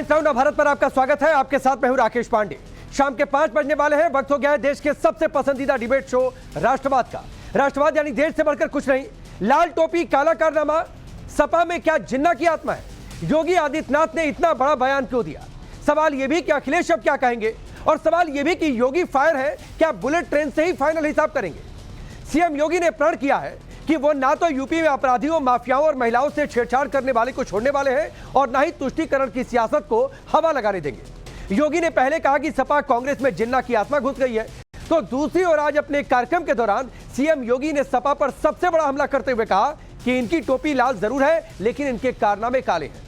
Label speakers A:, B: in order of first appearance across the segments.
A: Town Bharat पर आपका स्वागत है। आपके साथ मैं हूं राकेश पांडे। शाम के 5 बजने वाले हैं। वक्त हो गया है देश के सबसे पसंदीदा डिबेट शो राष्ट्रवाद का। राष्ट्रवाद यानी देश से बढ़कर कुछ नहीं। लाल टोपी काला कारनामा, सपा में क्या जिन्ना की आत्मा है? योगी आदित्यनाथ ने इतना बड़ा बयान क्यों दिया? सवाल यह भी कि अखिलेश अब क्या कहेंगे, और सवाल यह भी कि योगी फायर है, क्या बुलेट ट्रेन से ही फाइनल हिसाब करेंगे? सीएम योगी ने प्रण किया है कि वो ना तो यूपी में अपराधियों, माफियाओं और महिलाओं से छेड़छाड़ करने वाले को छोड़ने वाले हैं, और ना ही तुष्टीकरण की सियासत को हवा लगाने देंगे। योगी ने पहले कहा कि सपा कांग्रेस में जिन्ना की आत्मा घुस गई है, तो दूसरी ओर आज अपने कार्यक्रम के दौरान सीएम योगी ने सपा पर सबसे बड़ा हमला करते हुए कहा कि इनकी टोपी लाल जरूर है, लेकिन इनके कारनामे काले हैं।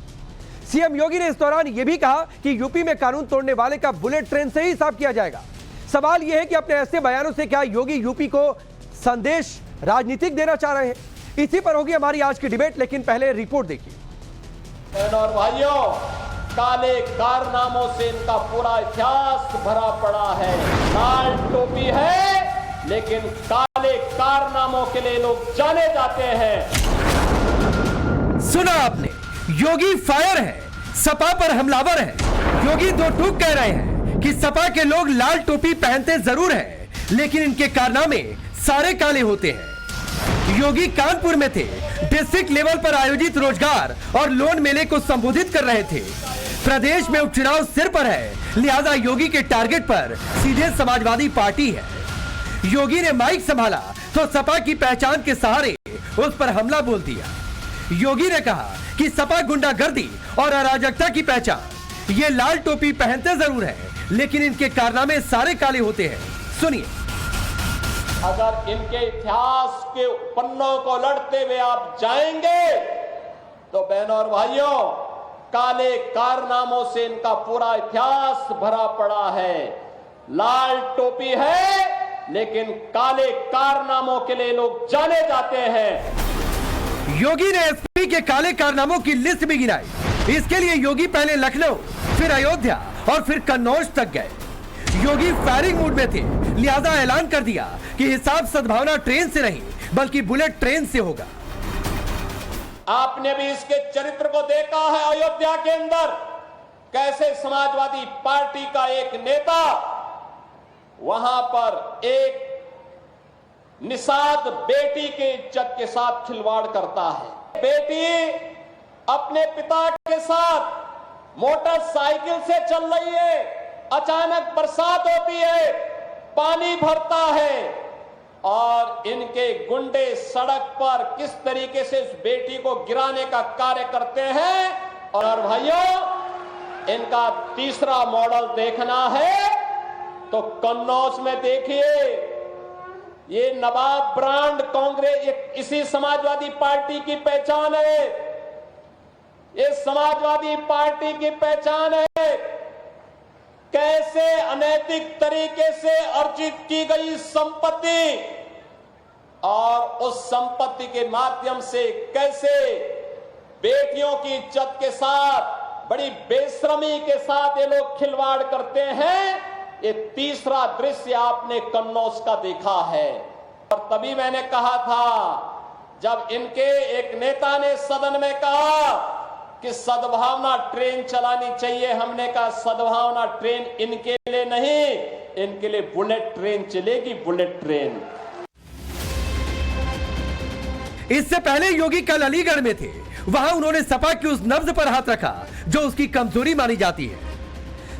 A: सीएम योगी ने इस दौरान यह भी कहा कि यूपी में कानून तोड़ने वाले का बुलेट ट्रेन से ही हिसाब किया जाएगा। सवाल यह है कि अपने ऐसे बयानों से क्या योगी यूपी को संदेश राजनीतिक देना चाह रहे हैं? इसी पर होगी हमारी आज की डिबेट, लेकिन पहले रिपोर्ट देखिए।
B: बहनों और भाइयों, काले कारनामों से इनका पूरा इतिहास भरा पड़ा है। लाल टोपी है, लेकिन काले कारनामों के लिए लोग जाने जाते हैं।
A: सुना आपने, योगी फायर है, सपा पर हमलावर है। योगी दो टूक कह रहे हैं कि सपा के लोग लाल टोपी पहनते जरूर हैं, लेकिन इनके कारनामे सारे काले होते हैं। योगी कानपुर में थे। डिस्ट्रिक्ट लेवल पर आयोजित रोजगार और लोन मेले को संबोधित कर रहे थे। प्रदेश में उपचुनाव सिर पर है, लिहाजा योगी के टारगेट पर सीधे समाजवादी पार्टी है। योगी ने माइक संभाला तो सपा की पहचान के सहारे उस पर हमला बोल दिया। योगी ने कहा कि सपा गुंडागर्दी और अराजकता की पहचान। ये लाल टोपी पहनते जरूर है, लेकिन इनके कारनामे सारे काले होते हैं। सुनिए।
B: अगर इनके इतिहास के पन्नों को लड़ते हुए आप जाएंगे तो बहनों और भाइयों, काले कारनामों से इनका पूरा इतिहास भरा पड़ा है। लाल टोपी है, लेकिन काले कारनामों के लिए लोग जाने जाते हैं।
A: योगी ने एसपी के काले कारनामों की लिस्ट भी गिनाई। इसके लिए योगी पहले लखनऊ, फिर अयोध्या और फिर कन्नौज तक गए। योगी फायरिंग मूड में थे, लिहाजा ऐलान कर दिया कि हिसाब सद्भावना ट्रेन से नहीं, बल्कि बुलेट ट्रेन से होगा।
B: आपने भी इसके चरित्र को देखा है। अयोध्या के अंदर कैसे समाजवादी पार्टी का एक नेता वहां पर एक निषाद बेटी के इज्जत के साथ खिलवाड़ करता है। बेटी अपने पिता के साथ मोटरसाइकिल से चल रही है, अचानक बरसात होती है, पानी भरता है, और इनके गुंडे सड़क पर किस तरीके से इस बेटी को गिराने का कार्य करते हैं। और भाइयों, इनका तीसरा मॉडल देखना है तो कन्नौज में देखिए। ये नवाब ब्रांड कांग्रेस, इसी समाजवादी पार्टी की पहचान है। ये समाजवादी पार्टी की पहचान है। कैसे अनैतिक तरीके से अर्जित की गई संपत्ति, और उस संपत्ति के माध्यम से कैसे बेटियों की इज्जत के साथ, बड़ी बेशर्मी के साथ ये लोग खिलवाड़ करते हैं। ये तीसरा दृश्य आपने कन्नौज का देखा है। और तभी मैंने कहा था, जब इनके एक नेता ने सदन में कहा कि सद्भावना ट्रेन चलानी चाहिए, हमने कहा सद्भावना ट्रेन इनके लिए नहीं, इनके लिए बुलेट ट्रेन चलेगी, बुलेट ट्रेन।
A: इससे पहले योगी कल अलीगढ़ में थे। वहां उन्होंने सपा की उस नब्ज पर हाथ रखा जो उसकी कमजोरी मानी जाती है।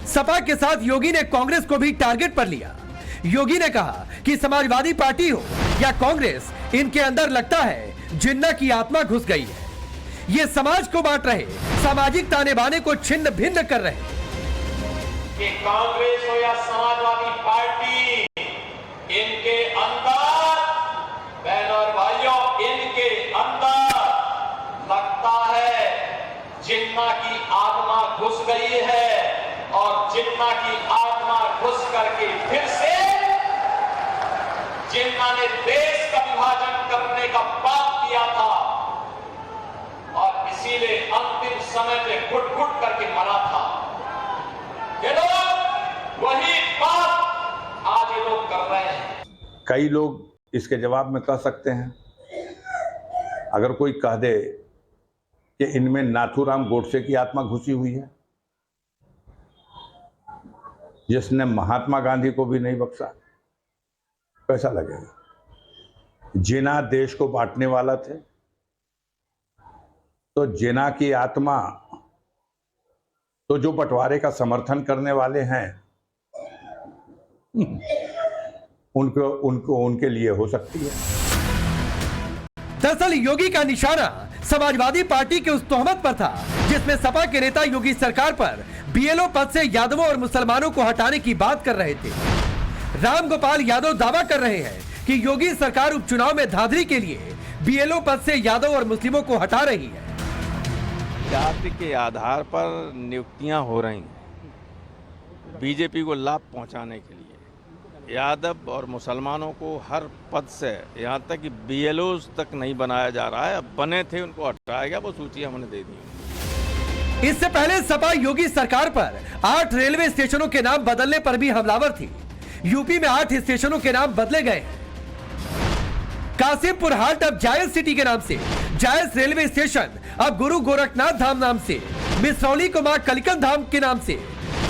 A: सपा के साथ योगी ने कांग्रेस को भी टारगेट पर लिया। योगी ने कहा कि समाजवादी पार्टी हो या कांग्रेस, इनके अंदर लगता है जिन्ना की आत्मा घुस गई है। ये समाज को बांट रहे, सामाजिक ताने बाने को छिन्न भिन्न कर रहे।
B: कि कांग्रेस हो या समाजवादी पार्टी, इनके अंदर बहनों और भाइयों, इनके अंदर लगता है जिन्ना की आत्मा घुस गई है, और जिन्ना की आत्मा घुस करके फिर से जिन्ना ने देश का विभाजन करने का पाप किया था, और इसीलिए अंतिम समय में घुट घुट करके मरा था। ये लोग वही बात आज ये लोग कर रहे हैं।
C: कई लोग इसके जवाब में कह सकते हैं, अगर कोई कह दे कि इनमें नाथूराम गोडसे की आत्मा घुसी हुई है, जिसने महात्मा गांधी को भी नहीं बख्शा, कैसा लगेगा? जिना देश को बांटने वाला थे, तो जिना की आत्मा तो जो बंटवारे का समर्थन करने वाले हैं उनके लिए हो सकती है।
A: दरअसल योगी का निशाना समाजवादी पार्टी के उस तोहमत पर था जिसमें सपा के नेता योगी सरकार पर बीएलओ पद से यादवों और मुसलमानों को हटाने की बात कर रहे थे। रामगोपाल यादव दावा कर रहे हैं कि योगी सरकार उपचुनाव में धांधली के लिए बीएलओ पद से यादव और मुस्लिमों को हटा रही है।
D: जाति के आधार पर नियुक्तियां हो रही बीजेपी को लाभ पहुंचाने के लिए। यादव और मुसलमानों को हर पद से, यहां तक कि बीएलओ तक नहीं बनाया जा रहा है। अब बने थे उनको हटाया गया, वो सूची हमने दे दी।
A: इससे पहले सपा योगी सरकार पर 8 रेलवे स्टेशनों के नाम बदलने पर भी हमलावर थी। यूपी में 8 स्टेशनों के नाम बदले गए। कासिमपुर हाट अब जायस सिटी के नाम से, जायस रेलवे स्टेशन अब गुरु गोरखनाथ धाम नाम से, मिसरौली को मां कलिकन धाम के नाम से,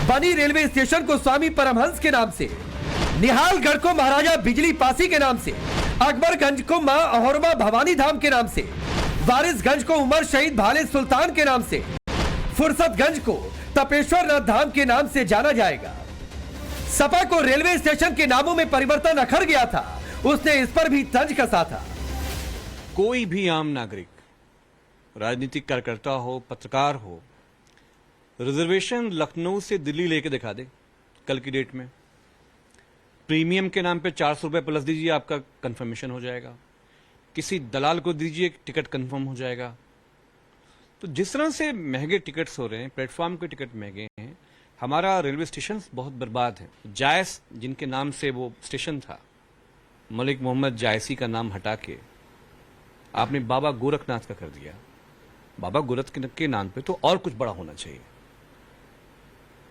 A: बनी रेलवे स्टेशन को स्वामी परमहंस के नाम से, निहालगढ़ को महाराजा बिजली पासी के नाम से, अकबरगंज को मां अहोरमा भवानी धाम के नाम से, वारिसगंज को उमर शहीद भाले सुल्तान के नाम से, फुर्सतगंज को तपेश्वर नाथ धाम के नाम से जाना जाएगा। सपा को रेलवे स्टेशन के नामों में परिवर्तन अखर गया था, उसने इस पर भी तंज कसा था।
E: कोई भी आम नागरिक, राजनीतिक कार्यकर्ता हो, पत्रकार हो, रिजर्वेशन लखनऊ से दिल्ली लेके दिखा दे कल की डेट में। प्रीमियम के नाम पे 400 रुपए प्लस दीजिए, आपका कंफर्मेशन हो जाएगा। किसी दलाल को दीजिए, टिकट कंफर्म हो जाएगा। तो जिस तरह से महंगे टिकट्स हो रहे हैं, प्लेटफॉर्म के टिकट महंगे हैं, हमारा रेलवे स्टेशन बहुत बर्बाद है। जायस जिनके नाम से वो स्टेशन था, मलिक मोहम्मद जायसी का नाम हटा के आपने बाबा गोरखनाथ का कर दिया। बाबा गोरखनाथ के नाम पे तो और कुछ बड़ा होना चाहिए,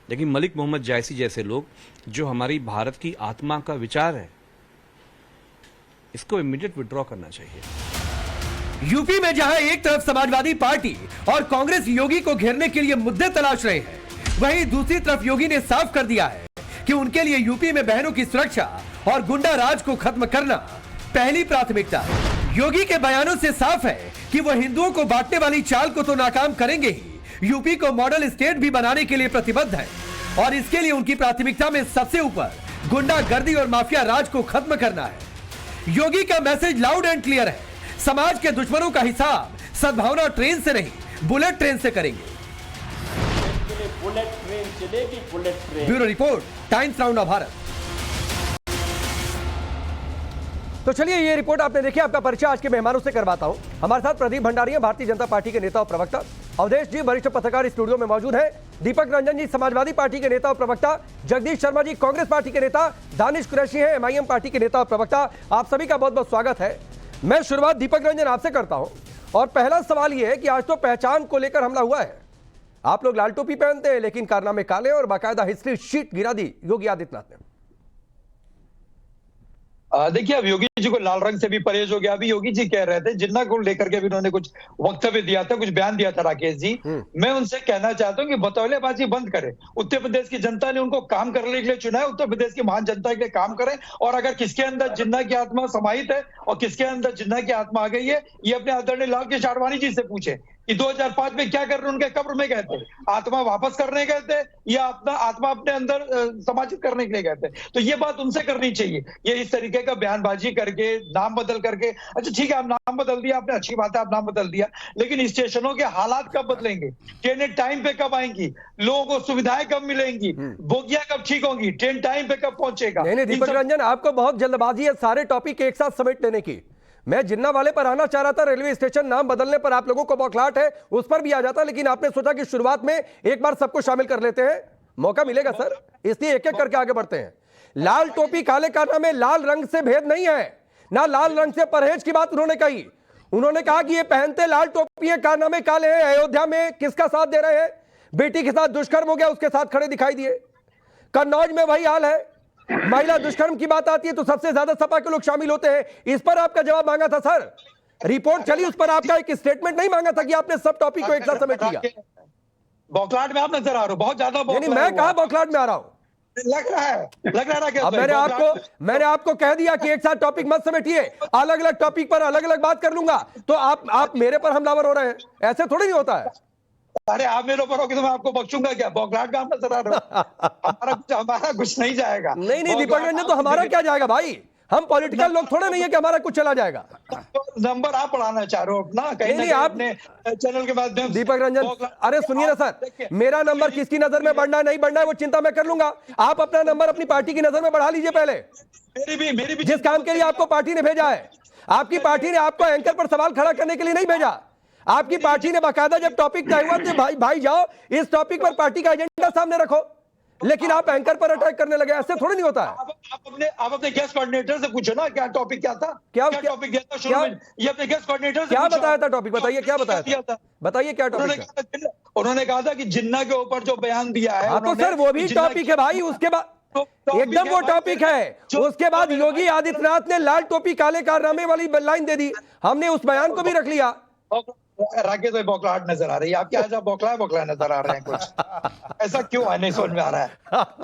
E: लेकिन मलिक मोहम्मद जायसी जैसे लोग, जो हमारी भारत की आत्मा का विचार है, इसको इमीडिएट विड्रॉ करना चाहिए।
A: यूपी में जहां एक तरफ समाजवादी पार्टी और कांग्रेस योगी को घेरने के लिए मुद्दे तलाश रहे हैं, वहीं दूसरी तरफ योगी ने साफ कर दिया है कि उनके लिए यूपी में बहनों की सुरक्षा और गुंडा राज को खत्म करना पहली प्राथमिकता है। योगी के बयानों से साफ है कि वो हिंदुओं को बांटने वाली चाल को तो नाकाम करेंगे ही, यूपी को मॉडल स्टेट भी बनाने के लिए प्रतिबद्ध है और इसके लिए उनकी प्राथमिकता में सबसे ऊपर गुंडागर्दी और माफिया राज को खत्म करना है। योगी का मैसेज लाउड एंड क्लियर है, समाज के दुश्मनों का हिसाब सद्भावना ट्रेन से नहीं, बुलेट ट्रेन से करेंगे।
B: बुलेट ट्रेन चलेगी, bullet train.
A: Bureau report, times now Bharat. तो चलिए ये रिपोर्ट आपने देखी, आपका परिचय आज के मेहमानों से करवाता हूं। हमारे साथ प्रदीप भंडारी हैं, भारतीय जनता पार्टी के नेता और प्रवक्ता। अवधेश जी वरिष्ठ पत्रकार स्टूडियो में मौजूद हैं। दीपक रंजन जी समाजवादी पार्टी के नेता और प्रवक्ता। जगदीश शर्मा जी कांग्रेस पार्टी के नेता। दानिश कुरैशी हैं एमआईएम पार्टी के नेता और प्रवक्ता। आप सभी का बहुत बहुत स्वागत है। मैं शुरुआत दीपक रंजन आपसे करता हूं और पहला सवाल यह है कि आज तो पहचान को लेकर हमला हुआ है। आप लोग लाल टोपी पहनते हैं लेकिन कारनामे काले और बाकायदा हिस्ट्री शीट गिरा दी योगी आदित्यनाथ ने।
F: देखिए, अब योगी जी को लाल रंग से भी परहेज हो गया। अभी योगी जी कह रहे थे, जिन्ना को लेकर के भी उन्होंने कुछ वक्तव्य दिया था, कुछ बयान दिया था राकेश जी। मैं उनसे कहना चाहता हूं कि बतौलेबाजी बंद करें। उत्तर प्रदेश की जनता ने उनको काम करने के लिए चुना है, उत्तर प्रदेश की महान जनता के लिए काम करें। और अगर किसके अंदर जिन्ना की आत्मा समाहित है और किसके अंदर जिन्ना की आत्मा आ गई है, ये अपने आदरणीय लाल कृष्ण आडवाणी जी से पूछे कि 2005 में क्या कर रहे उनके कब्र में गए थे, आत्मा वापस करने गए थे या अपना आत्मा अपने अंदर समाजित करने के लिए गए थे। तो ये बात उनसे करनी चाहिए। ये इस तरीके का बयानबाजी करके, नाम बदल करके, अच्छा ठीक है आप नाम बदल दिया आपने, अच्छी बात है आप नाम बदल दिया, लेकिन स्टेशनों के हालात कब बदलेंगे, ट्रेनें टाइम पे कब आएंगी, लोगों को सुविधाएं कब मिलेंगी, बोगियां कब ठीक होंगी, ट्रेन टाइम पे कब पहुंचेगा।
A: नहीं दीपक रंजन, आपको बहुत जल्दबाजी है सारे टॉपिक एक साथ समेट लेने की। मैं जिन्ना वाले पर आना चाह रहा था, रेलवे स्टेशन नाम बदलने पर आप लोगों को बौखलाहट है, उस पर भी आ जाता, लेकिन आपने सोचा कि शुरुआत में एक बार सबको शामिल कर लेते हैं, मौका मिलेगा सर, इसलिए एक एक करके आगे बढ़ते हैं। लाल टोपी काले कारनामे, लाल रंग से भेद नहीं है, ना लाल रंग से परहेज की बात उन्होंने कही। उन्होंने कहा कि ये पहनते लाल टोपी है, कारनामे काले हैं। अयोध्या में किसका साथ दे रहे हैं? बेटी के साथ दुष्कर्म हो गया, उसके साथ खड़े दिखाई दिए। कन्नौज में वही हाल है, महिला दुष्कर्म की बात आती है तो सबसे ज्यादा सपा के लोग शामिल होते हैं। इस पर आपका जवाब मांगा था सर, रिपोर्ट चली, उस पर आपका एक स्टेटमेंट नहीं मांगा था कि आपने सब टॉपिक को एक साथ समेट लिया।
F: बौखलाहट में आप नजर आ रहे हो, बहुत ज्यादा
A: नहीं, मैं कहा बौखलाहट में आ रहा हूं।
F: लग रहा है राकेश
A: अब
F: भाई,
A: मैंने आपको कह दिया कि एक साथ टॉपिक मत समेटिए, अलग अलग टॉपिक पर अलग अलग बात कर लूंगा, तो आप मेरे पर हमलावर हो रहे हैं, ऐसे थोड़ी नहीं होता है।
F: अरे आप मेरे ऊपर होगे तो मैं आपको बख्शूंगा क्या? बौखलाहट का नजर आ रहा हूं। हमारा कुछ नहीं जाएगा।
A: नहीं दीपक रंजन, तो हमारा क्या जाएगा भाई? हम पॉलिटिकल लोग थोड़े नहीं है कि हमारा कुछ चला जाएगा।
F: नंबर आप बढ़ाना चाह रहे हो अपना, कहीं
A: नहीं,
F: ना
A: आप
F: अपने चैनल के माध्यम।
A: दीपक रंजन, अरे सुनिए ना सर, मेरा नंबर किसकी नजर में बढ़ना है नहीं बढ़ना है वो चिंता मैं कर लूंगा। आप अपना नंबर अपनी पार्टी की नजर में बढ़ा लीजिए पहले।
F: मेरी भी
A: जिस काम के लिए आपको पार्टी ने भेजा है, आपकी पार्टी ने आपको एंकर पर सवाल खड़ा करने के लिए नहीं भेजा। आपकी पार्टी ने बाकायदा जब टॉपिक तय हुआ तो भाई जाओ इस टॉपिक पर पार्टी का एजेंडा सामने रखो, लेकिन आप एंकर पर अटैक करने लगे, ऐसे थोड़ी नहीं होता है।
F: आप अपने गेस्ट कोऑर्डिनेटर से पूछो ना क्या टॉपिक क्या था, क्या टॉपिक दिया था शुरू में, ये अपने गेस्ट कोऑर्डिनेटर से
A: क्या
F: पूछो।
A: बताया था टॉपिक? बताइए क्या बताया था, बताइए क्या टॉपिक था?
F: उन्होंने कहा था कि जिन्ना के ऊपर जो बयान दिया है।
A: हाँ तो सर वो भी टॉपिक है भाई, उसके बाद एकदम वो टॉपिक है। उसके बाद योगी आदित्यनाथ ने लाल टोपी काले कारनामे वाली लाइन दे दी, हमने उस बयान को भी रख लिया।
F: राकेश भाई बौखलाहट नजर आ रही है आपके, आज आप बौखला नजर आ रहे हैं कुछ, ऐसा क्यों है नहीं समझ में आ रहा है,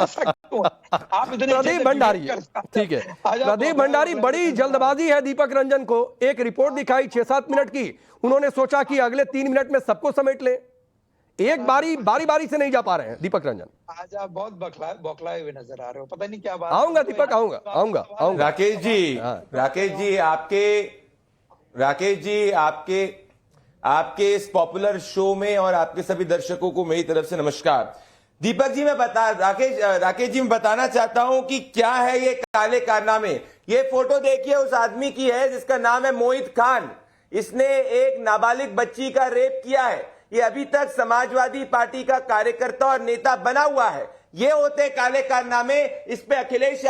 F: ऐसा क्यों? आप इतने
A: प्रदीप भंडारी, ठीक है, प्रदीप भंडारी, बड़ी जल्दबाजी है दीपक रंजन को। एक रिपोर्ट दिखाई 6-7 मिनट की, उन्होंने सोचा कि अगले 3 मिनट में सबको समेट ले, एक बारी से नहीं जा पा रहे हैं दीपक रंजन।
F: आज आप बहुत बौखलाए हुए नजर आ रहे हो, पता नहीं क्या बात।
A: आऊंगा दीपक, आऊंगा।
G: राकेश जी आपके इस पॉपुलर शो में और आपके सभी दर्शकों को मेरी तरफ से नमस्कार। दीपक जी राकेश जी मैं बताना चाहता हूं कि क्या है ये काले कारनामे। ये फोटो देखिए उस आदमी की है जिसका नाम है मोहित खान। इसने एक नाबालिग बच्ची का रेप किया है। ये अभी तक समाजवादी पार्टी का कार्यकर्ता और नेता बना हुआ है। ये होते काले कारनामे। इसमें अखिलेश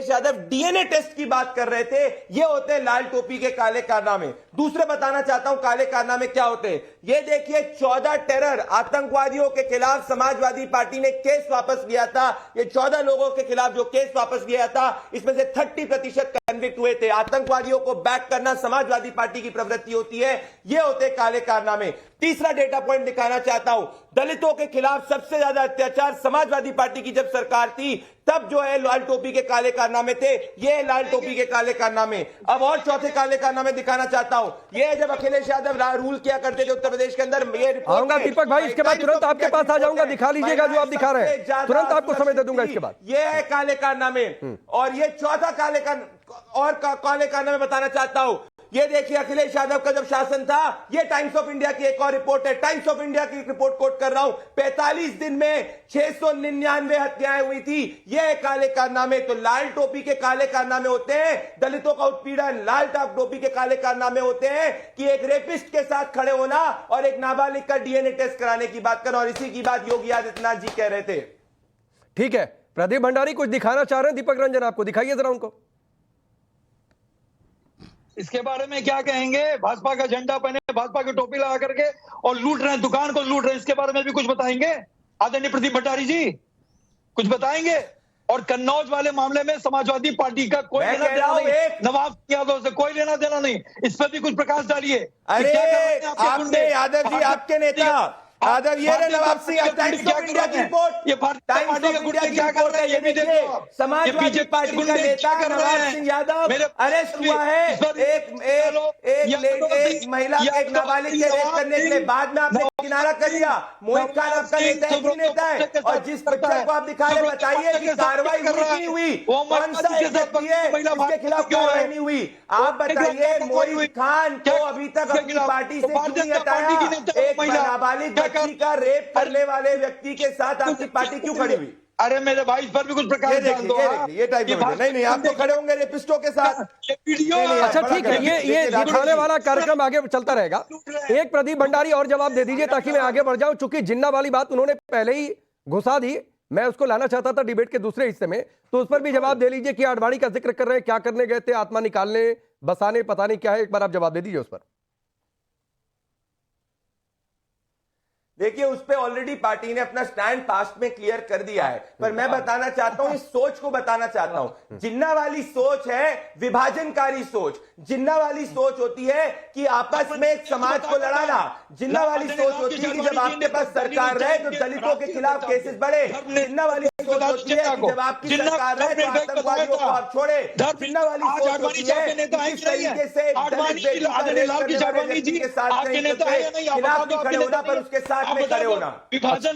G: यादव डीएनए टेस्ट की बात कर रहे थे। ये होते लाल टोपी के काले कारनामे। दूसरे बताना चाहता हूं काले कारनामे क्या होते हैं। ये देखिए 14 टेरर आतंकवादियों के खिलाफ समाजवादी पार्टी ने केस वापस लिया था। ये 14 लोगों के खिलाफ जो केस वापस लिया था इसमें से 30% कन्विक्ट हुए थे। आतंकवादियों को बैक करना समाजवादी पार्टी की प्रवृत्ति होती है। ये होते काले कारनामे। तीसरा डेटा पॉइंट दिखाना चाहता हूं, दलितों के खिलाफ सबसे ज्यादा अत्याचार समाजवादी पार्टी की जब सरकार थी तब जो है लाल टोपी के काले कारनामे थे। ये लाल टोपी के काले कारनामे। अब और चौथे काले कारनामे दिखाना चाहता हूं। ये जब अखिलेश यादव रूल किया करते थे उत्तर प्रदेश के अंदर, ये
A: आऊंगा दीपक भाई, इसके बाद तुरंत आपके पास आ जाऊंगा, दिखा लीजिएगा जो आप दिखा रहे हैं, तुरंत आपको समय दे दूंगा इसके बाद।
G: ये है काले कारनामे। और ये चौथा काले कारनामे बताना चाहता हूं। ये देखिए अखिलेश यादव का जब शासन था, ये टाइम्स ऑफ इंडिया की एक और रिपोर्ट है, टाइम्स ऑफ इंडिया की रिपोर्ट कोट कर रहा हूं, 45 दिन में 699 हत्याएं हुई थी। ये काले कारनामे। तो लाल टोपी के काले कारनामे होते हैं दलितों का उत्पीड़न, लाल टोपी के काले कारनामे होते हैं कि एक रेपिस्ट के साथ खड़े होना और एक नाबालिग का डीएनए टेस्ट कराने की बात करना। और इसी की बात योगी आदित्यनाथ जी कह रहे थे।
A: ठीक है, प्रदीप भंडारी कुछ दिखाना चाह रहे हैं दीपक रंजन, आपको दिखाइए जरा उनको।
F: इसके बारे में क्या कहेंगे? भाजपा का झंडा पहने, भाजपा की टोपी लगा करके और लूट रहे हैं, दुकान को लूट रहे हैं, इसके बारे में भी कुछ बताएंगे आदरणीय प्रदीप भंडारी जी? कुछ बताएंगे? और कन्नौज वाले मामले में समाजवादी पार्टी का कोई लेना देना नहीं, नवाब यादव से कोई लेना देना नहीं, इस पर भी कुछ प्रकाश डालिए।
G: अरे आपने यादव जी, आपके नेता यादव, ये नवाब सिंह, टाइम्स ऑफ इंडिया की रिपोर्ट,
F: ये टाइम्स ऑफ इंडिया की क्या कर रहे हैं ये भी देखो।
G: समाजवादी पार्टी का नेता नवाब सिंह यादव अरेस्ट हुआ है एक महिला, एक नाबालिग के रेप करने के लिए। बाद में आपने किनारा कर दिया। मोहित खान आपका नेता है, भी नेता है। और जिस पिक्चर को आप दिखा रहे, बताइए कि कार्रवाई हुई नहीं हुई, कौन सा व्यक्ति है इसके खिलाफ कार्रवाई नहीं हुई? आप बताइए। मोहित खान को अभी तक अपनी पार्टी से क्यों नहीं हटाया? एक नाबालिग बच्ची का रेप करने वाले व्यक्ति के साथ आपकी पार्टी क्यों खड़ी हुई?
F: अरे मेरे भाई, इस पर भी कुछ प्रकाश डाल दो।
G: ये टाइप नहीं, आप तो खड़े होंगे रेपिस्टों के साथ।
A: अच्छा ठीक है, ये दिखाने वाला कार्यक्रम आगे चलता रहेगा। एक प्रदीप भंडारी और जवाब दे दीजिए ताकि मैं आगे बढ़ जाऊं, चूंकि जिन्ना वाली बात उन्होंने पहले ही घुसा दी, मैं उसको लाना चाहता था डिबेट के दूसरे हिस्से में, तो उस पर भी जवाब दे लीजिए कि आडवाणी का जिक्र कर रहे हैं, क्या करने गए थे, आत्मा निकालने, बसाने, पता नहीं क्या है, एक बार आप जवाब दे दीजिए उस पर।
G: देखिए उस पे ऑलरेडी पार्टी ने अपना स्टैंड पास्ट में क्लियर कर दिया है, पर मैं बताना चाहता हूं, इस सोच को बताना चाहता हूं। जिन्ना वाली सोच है विभाजनकारी सोच। जिन्ना वाली सोच होती है कि आपस में एक समाज को लड़ाना। जिन्ना वाली सोच होती है कि जब आपके पास सरकार रहे तो दलितों के खिलाफ केसेस बढ़े। जिन्ना वाली सोच होती है कि जब आपकी सरकार रहे तो आतंकवादियों को आप छोड़े। जिन्ना वाली सोच होती है कि इस तरीके से दलित बेटी का रेप करने वाले व्यक्ति के साथ नहीं करते, खिलाफ नहीं खड़े होना पर उसके साथ में खड़े होना।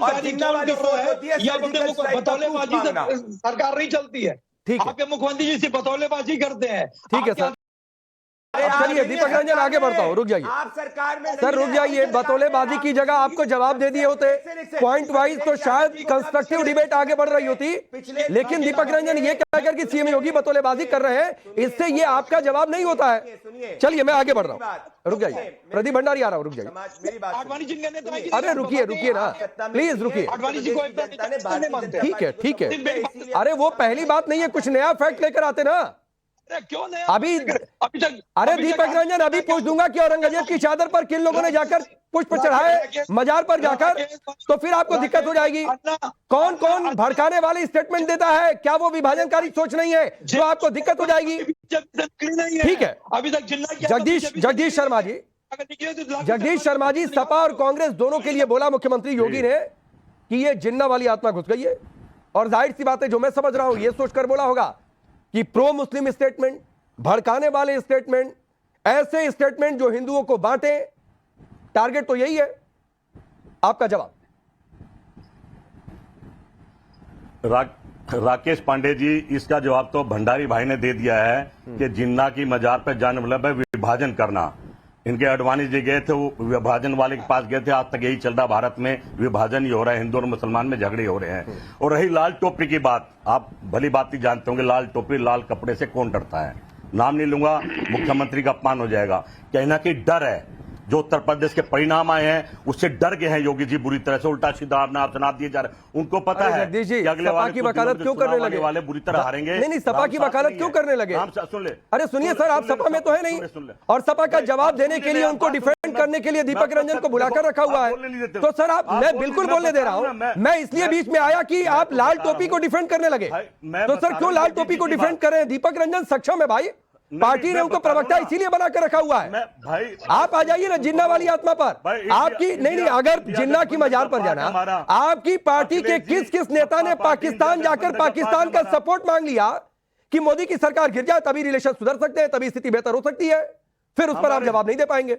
G: और जिन्ना वाली सोच होती है सर्जिकल स्ट्राइक का प्रूफ मांगना।
F: सरकार नहीं चलती है,
A: ठीक है।
F: आपके मुख्यमंत्री जी से बतौलेबाजी करते हैं।
A: ठीक है सर, चलिए दीपक रंजन आगे बढ़ता हूं, रुक जाइए
G: आप सरकार में
A: सर, रुक जाइए। बतौलेबाजी की जगह आपको जवाब दे दिए होते पॉइंट वाइज तो शायद कंस्ट्रक्टिव डिबेट आगे बढ़ रही होती, लेकिन दीपक रंजन ये कहकर कि सीएम योगी बतौलेबाजी कर रहे हैं, इससे ये आपका जवाब नहीं होता है। चलिए मैं आगे बढ़ रहा हूं, रुक जाइए। प्रदीप भंडारी आ रहा हूं, रुक जाइए।
G: मेरी बात
F: आडवाणी जी ने तो
A: अरे रुकिए ना प्लीज, रुकिए।
F: आडवाणी जी को
A: ठीक है। अरे वो पहली बात नहीं है, कुछ नया फैक्ट लेकर आते ना।
F: क्यों नहीं
A: अभी तक अरे दीपक रंजन अभी पूछ दूंगा कि औरंगजेब की चादर पर किन लोगों ने जाकर पुष्प चढ़ाए मजार पर जाकर, तो फिर आपको दिक्कत हो जाएगी। कौन कौन भड़काने वाली स्टेटमेंट देता है, क्या वो विभाजनकारी सोच नहीं है, जो आपको दिक्कत हो जाएगी। ठीक है,
F: अभी तक
A: जगदीश शर्मा जी सपा और कांग्रेस दोनों के लिए बोला मुख्यमंत्री योगी ने कि ये जिन्ना वाली आत्मा घुस गई है, और जाहिर सी बात है जो मैं समझ रहा हूं ये सोचकर बोला होगा कि प्रो मुस्लिम स्टेटमेंट, भड़काने वाले स्टेटमेंट, ऐसे स्टेटमेंट जो हिंदुओं को बांटे, टारगेट तो यही है। आपका जवाब।
H: राकेश पांडे जी, इसका जवाब तो भंडारी भाई ने दे दिया है कि जिन्ना की मजार पर जाने मतलब है विभाजन करना। इनके अडवाणी जी गए थे, वो विभाजन वाले के पास गए थे। आज तक यही चल रहा, भारत में विभाजन ही हो रहा है, हिंदू और मुसलमान में झगड़े हो रहे हैं। और रही लाल टोपी की बात, आप भली बात ही जानते होंगे, लाल टोपी लाल कपड़े से कौन डरता है। नाम नहीं लूंगा, मुख्यमंत्री का अपमान हो जाएगा। कहीं ना कहीं डर है, जो उत्तर प्रदेश के परिणाम आए हैं उससे डर गए हैं योगी जी बुरी तरह से। उल्टा सीधा अपना चुनाव दिए जा रहे हैं, उनको पता है कि अगले वाले बुरी तरह हारेंगे।
A: नहीं, सपा की वकालत क्यों करने लगे?
H: सुन ले,
A: अरे सुनिए सर, आप सपा में तो है नहीं, और सपा का जवाब देने के लिए, उनको डिफेंड करने के लिए दीपक रंजन को बुलाकर रखा हुआ है। तो सर आप, मैं बिल्कुल बोलने दे रहा हूं। मैं इसलिए बीच में आया कि आप लाल टोपी को डिफेंड करने लगे। तो सर क्यों लाल टोपी को डिफेंड कर रहे हैं? दीपक रंजन सक्षम है भाई, पार्टी ने उनको प्रवक्ता इसीलिए बनाकर रखा हुआ है।
H: भाई
A: आप आ जाइए ना जिन्ना वाली आत्मा पर। आपकी नहीं, अगर जिन्ना की मजार पर जाना, आपकी पार्टी के किस किस नेता ने पाकिस्तान जाकर पाकिस्तान का सपोर्ट मांग लिया कि मोदी की सरकार गिर जाए तभी रिलेशन सुधर सकते हैं, तभी स्थिति बेहतर हो सकती है, फिर उस पर आप जवाब नहीं दे पाएंगे।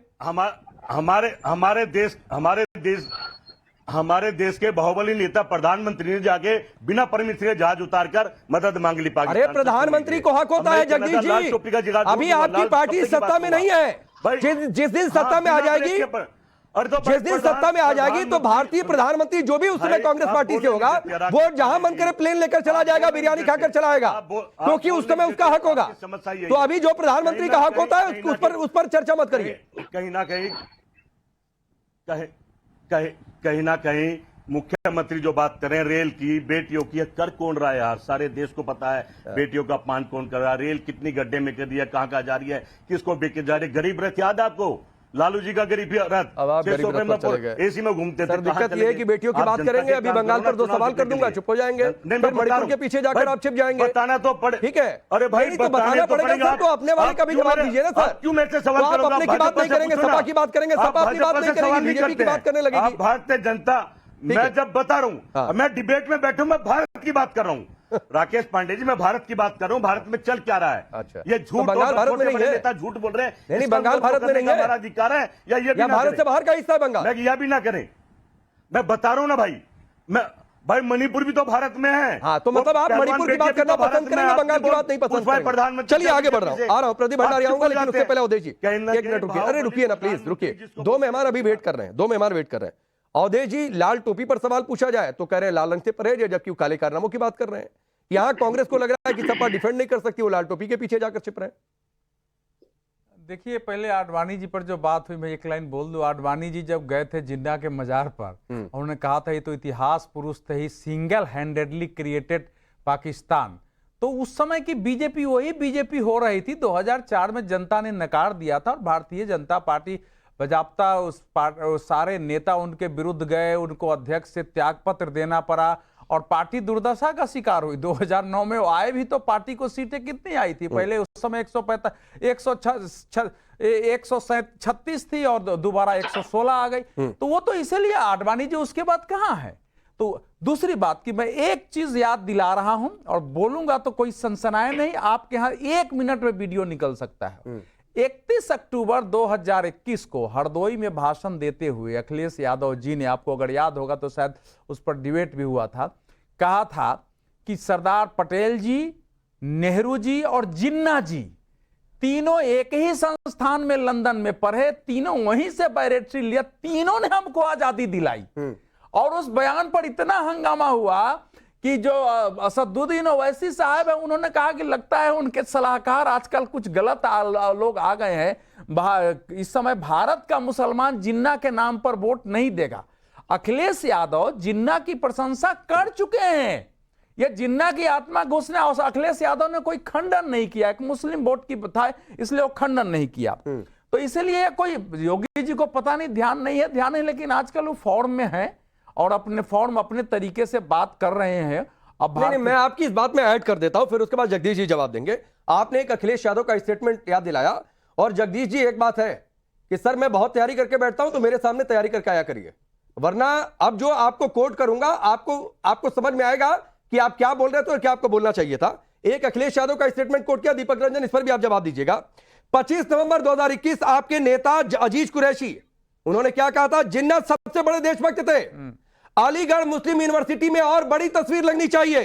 H: हमारे देश के बाहुबली नेता प्रधानमंत्री ने जाके बिना परमिशन के जहाज उतारकर मदद मांग ली पाकिस्तान।
A: अरे प्रधानमंत्री को हक होता है जगदीश जी, अभी आपकी पार्टी सत्ता में नहीं है। जिस दिन सत्ता में आ जाएगी, जिस दिन सत्ता में आ जाएगी तो भारतीय प्रधानमंत्री जो भी उस समय कांग्रेस पार्टी से होगा, वो जहां मन करे प्लेन लेकर चला जाएगा, बिरयानी खाकर चला आएगा, क्योंकि उस समय उसका हक होगा। तो अभी जो प्रधानमंत्री का हक होता है उस पर चर्चा मत करिए।
H: कहीं ना कहीं मुख्यमंत्री जो बात कर रहे हैं रेल की, बेटियों की, कर कौन रहा है यार? सारे देश को पता है बेटियों का अपमान कौन कर रहा है। रेल कितनी गड्ढे में कर दिया, कहां जा रही है, किसको बेच के जा रही है? गरीब रथ याद है आपको? लालू जी का गरीब रथ, एसी में घूमते थे।
A: दिक्कत यह है कि बेटियों की बात करेंगे, अभी बंगाल पर 2 सवाल कर दूंगा, चुप हो जाएंगे, फिर मणिपुर के पीछे जाकर आप छिप जाएंगे।
H: बताना तो पड़े,
A: ठीक है?
H: अरे भाई
A: तो बताना पड़ेगा सर, तो अपने वाले का भी जवाब दीजिए ना सर।
H: क्यों मेरे से सवाल
A: आप अपने की बात नहीं करेंगे, सपा की बात करेंगे, सपा अपनी बात नहीं करेगी, बीजेपी की बात करने लगेगी।
H: भारतीय जनता, मैं जब बता रहा हूं, मैं डिबेट में बैठूं, मैं भारत की बात कर रहा हूं। राकेश पांडे जी, मैं भारत की बात कर रहा हूं, भारत में चल क्या रहा है।
A: अच्छा,
H: ये झूठ,
A: बंगाल भारत में नहीं है,
H: झूठ बोल रहे हैं।
A: नहीं, बंगाल भारत में नहीं है,
H: हमारा अधिकार है या ये
A: भारत से बाहर का हिस्सा है बंगाल?
H: यह भी ना करें, मैं बता रहा हूं ना भाई। भाई मणिपुर भी तो भारत में है।
A: हाँ, तो मतलब आप मणिपुर की बात करना पसंद करेंगे, बंगाल की बात नहीं पसंद करेंगे।
H: प्रधानमंत्री,
A: चलिए आगे बढ़ रहा हूँ, आ रहा हूँ, प्रदीप भंडारी आऊंगा, लेकिन उससे पहले अवधेश जी 1 मिनट रुकिए। अरे रुकिए ना प्लीज, रुकिए। 2 मेहमान अभी वेट कर रहे हैं, 2 मेहमान वेट कर रहे हैं। अवधेश जी, लाल टोपी पर सवाल पूछा जाए तो कह रहे हैं लाल रंग से परहेज है, जबकि काले कारनामों की बात कर रहे हैं। यहां कांग्रेस को लग रहा है कि सपा डिफेंड नहीं कर सकती, वो लाल टोपी के पीछे जाकर छिप रहे हैं।
I: देखिए, पहले आडवाणी जी पर जो बात हुई, मैं एक लाइन बोल दूं। आडवाणी जी जब गए थे जिन्ना के मजार पर, उन्होंने कहा था ये तो इतिहास पुरुष थे, ही सिंगल हैंडेडली क्रिएटेड पाकिस्तान। तो उस समय की बीजेपी वही बीजेपी हो रही थी। 2004 में जनता ने नकार दिया था और भारतीय जनता पार्टी बजाबता उस सारे नेता उनके विरुद्ध गए, उनको अध्यक्ष से त्यागपत्र देना पड़ा और पार्टी दुर्दशा का शिकार हुई। 2009 में वो आए भी तो पार्टी को सीटें कितनी आई थी? पहले उस समय 136 थी और दोबारा 116 आ गई। तो वो तो इसीलिए आडवाणी जी उसके बाद कहां है। तो दूसरी बात कि मैं एक चीज याद दिला रहा हूं और बोलूंगा तो कोई सनसनाए नहीं, आपके यहां 1 मिनट में वीडियो निकल सकता है। 31 अक्टूबर 2021 को हरदोई में भाषण देते हुए अखिलेश यादव जी ने, आपको अगर याद होगा तो शायद उस पर डिबेट भी हुआ था, कहा था कि सरदार पटेल जी, नेहरू जी और जिन्ना जी तीनों एक ही संस्थान में लंदन में पढ़े, तीनों वहीं से बैरिस्ट्री लिया, तीनों ने हमको आजादी दिलाई। और उस बयान पर इतना हंगामा हुआ कि जो असदुद्दीन ओवैसी साहब है, उन्होंने कहा कि लगता है उनके सलाहकार आजकल कुछ गलत लोग आ गए हैं, इस समय भारत का मुसलमान जिन्ना के नाम पर वोट नहीं देगा। अखिलेश यादव जिन्ना की प्रशंसा कर चुके हैं, यह जिन्ना की आत्मा घोषणा, और अखिलेश यादव ने कोई खंडन नहीं किया, एक मुस्लिम वोट की था इसलिए वो खंडन नहीं किया। तो इसलिए कोई योगी जी को पता नहीं ध्यान नहीं है, लेकिन आजकल वो फॉर्म में है और अपने फॉर्म अपने तरीके से बात कर रहे हैं। अब
A: नहीं, मैं आपकी इस बात में ऐड कर देता हूं, फिर उसके बाद जगदीश जी जवाब देंगे। आपने एक अखिलेश यादव का स्टेटमेंट याद दिलाया, और जगदीश जी एक बात है कि सर मैं बहुत तैयारी करके बैठता हूं तो मेरे सामने तैयारी करके आया करिए, वरना अब जो आपको कोट करूंगा आपको समझ में आएगा कि आप क्या बोल रहे थे और क्या आपको बोलना चाहिए था। एक अखिलेश यादव का स्टेटमेंट कोट किया दीपक रंजन, इस पर भी आप जवाब दीजिएगा। 25 नवंबर 2021 आपके नेता अजीज कुरैशी, उन्होंने क्या कहा था? जिन्ना सबसे बड़े देशभक्त थे, अलीगढ़ मुस्लिम यूनिवर्सिटी में और बड़ी तस्वीर लगनी चाहिए।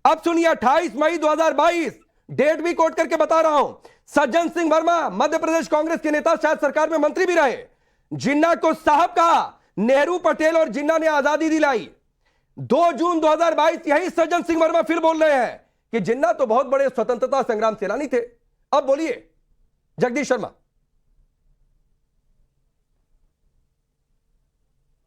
A: अब सुनिए 28 मई 2022, डेट भी कोट करके बता रहा हूं। सज्जन सिंह वर्मा मध्य प्रदेश कांग्रेस के नेता, शायद सरकार में मंत्री भी रहे, जिन्ना को साहब कहा, नेहरू पटेल और जिन्ना ने आजादी दिलाई। 2 जून 2022 यही सज्जन सिंह वर्मा फिर बोल रहे हैं कि जिन्ना तो बहुत बड़े स्वतंत्रता संग्राम सेनानी थे। अब बोलिए जगदीश शर्मा।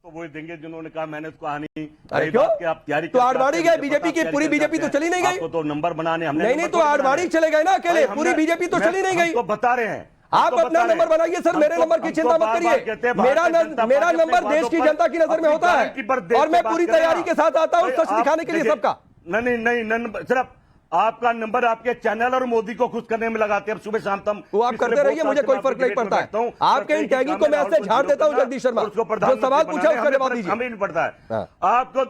H: तो वो देंगे जिन्होंने कहा मैंने उसको कहानी।
A: अरे क्यों?
H: आप तैयारी
A: तो आडवाणी गए, बीजेपी की पूरी बीजेपी तो चली नहीं गई।
H: आपको तो नंबर बनाने हमने
A: नहीं तो आडवाणी चले गए ना अकेले, पूरी बीजेपी तो चली नहीं गई।
H: तो बता रहे हैं
A: आप अपना नंबर बनाइए सर, मेरे नंबर की चिंता मत करिए। मेरा नंबर देश की जनता की नजर में होता है और मैं पूरी तैयारी के साथ आता हूं सच दिखाने के लिए सबका।
H: नहीं सिर्फ आपका नंबर आपके चैनल और मोदी को खुश करने में लगाते हैं सुबह शाम तम।
A: वो आप करते रहिए, मुझे कोई फर्क नहीं पड़ता है। आपके इन टैगिंग को मैं ऐसे झाड़ देता हूं जगदीश शर्मा, जो सवाल पूछा उसका जवाब दीजिए।
H: हमें नहीं पड़ता है आपको,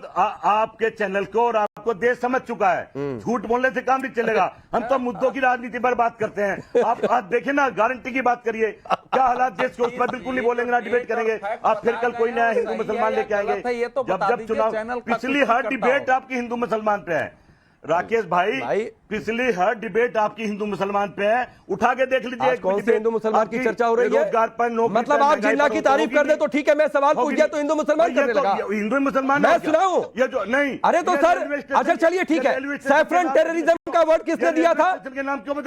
H: आपके चैनल को और आपको देश समझ चुका है, झूठ बोलने से काम नहीं चलेगा। हम तो मुद्दों की राजनीति पर बात करते हैं। आप आज देखिए ना, गारंटी की बात करिए, क्या हालात देश के, उस पर बिल्कुल नहीं बोलेंगे ना डिबेट करेंगे। आप फिर कल कोई नया हिंदू मुसलमान लेके आएंगे। जब चुनाव, पिछली हर डिबेट आपकी हिंदू मुसलमान पे है राकेश भाई, पिछली हर डिबेट आपकी हिंदू मुसलमान पे है, उठा के देख लीजिए।
A: कौन से हिंदू मुसलमान की चर्चा हो रही है?
H: रोजगार पर, नौकरी,
A: मतलब आप जिन्ना की तारीफ कर दे तो ठीक है, मैं सवाल पूछ गया तो हिंदू मुसलमान करने लगा।
H: हिंदू मुसलमान
A: मैं सुनाऊं?
H: ये जो नहीं,
A: अरे तो सर अच्छा चलिए ठीक है, सैफरन टेररिज्म का वर्ड किसने दिया था?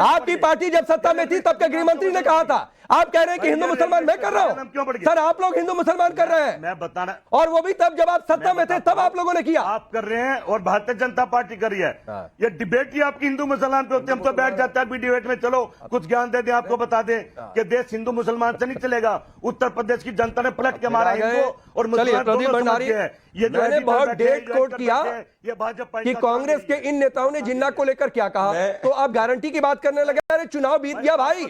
A: आपकी पार्टी जब सत्ता में थी तब के गृह मंत्री ने कहा था। आप कह रहे हैं कि हिंदू मुसलमान मैं कर रहा हूं। सर आप लोग हिंदू मुसलमान कर रहे हैं,
H: मैं बताना,
A: और वो भी तब जब आप सत्ता में थे तब आप लोगों ने किया।
H: आप कर रहे हैं और भारतीय जनता पार्टी कर रही है। ये डिबेट ही आपकी हिंदू मुसलमान पे होती है। हम तो बैठ जाता है डिबेट में, चलो कुछ ज्ञान दे दें, आपको बता दें कि देश हिंदू मुसलमान से नहीं चलेगा। उत्तर प्रदेश की जनता ने पलट के मारा हिंदू और मुसलमान दोनों समझ गए हैं। ये जो
A: मैंने बहुत डेट कोट किया
H: ये भाजपा
A: कि कांग्रेस के इन नेताओं ने जिन्ना को लेकर क्या कहा, तो आप गारंटी की बात करने लगे। अरे चुनाव बीत गया भाई,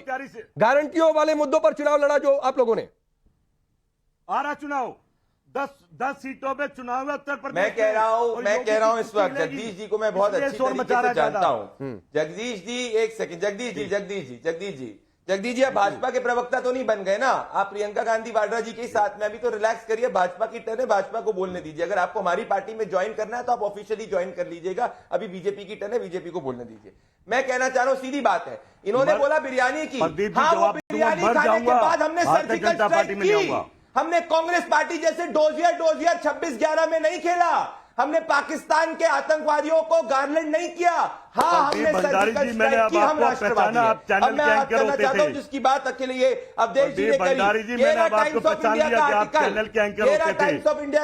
A: गारंटियों वाले मुद्दों पर चुनाव लड़ा जो आप लोगों ने।
H: आ रहा चुनाव 10 सीटों पे चुनाव है उत्तर प्रदेश।
G: मैं कह रहा हूं इस वक्त जगदीश जी को मैं बहुत अच्छी तरीके से जानता हूं। जगदीश जी एक सेकंड, जगदीश जी आप भाजपा के प्रवक्ता तो नहीं बन गए ना? आप प्रियंका गांधी वाड्रा जी के साथ में अभी तो रिलैक्स करिए, भाजपा की टर्न है, भाजपा को बोलने दीजिए। अगर आपको हमारी पार्टी में ज्वाइन करना है तो आप ऑफिशियली ज्वाइन कर लीजिएगा। अभी बीजेपी की टर्न है, बीजेपी को बोलने दीजिए। मैं कहना चाह रहा हूं, सीधी बात है, इन्होंने बोला बिरयानी की, हाँ वो बिरयानी खाने के बाद हमने सर्जिकल स्ट्राइक की। हमने कांग्रेस पार्टी जैसे डोजियर 26/11 में नहीं खेला, हमने पाकिस्तान के आतंकवादियों को गार्लैंड नहीं किया। हाँ हमने सर्जिकल स्ट्राइक की, हम राष्ट्रवादी हैं। अब मैं बात करना चाहता हूं जिसकी बात अकेले ये अवधेश जी ने करी, केरला टाइम्स ऑफ इंडिया